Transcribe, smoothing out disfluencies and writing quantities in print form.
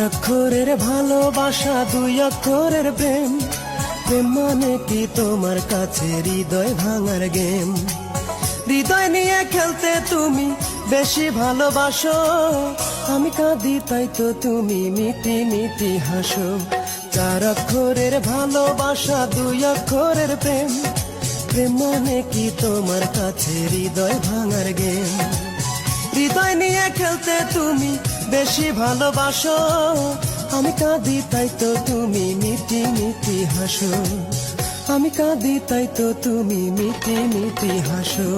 অক্ষরের ভালোবাসা, দুই অক্ষরের প্রেম। প্রেম মানে কি তোমার কাছে হৃদয় ভাঙার গেম। হৃদয় নিয়ে খেলতে তুমি বেশি ভালোবাসো, আমি কাঁদি তাই তো তুমি মিটি মিটি হাসো। চার অক্ষরের ভালোবাসা, দুই অক্ষরের প্রেম। প্রেম মানে কি তোমার কাছে হৃদয় ভাঙার গেম। হৃদয় নিয়ে খেলতে তুমি বেশি ভালোবাসো, আমি কাঁদি তাই তো তুমি মিটি মিটি হাসো। আমি কাঁদি তাই তো তুমি মিটি মিটি হাসো।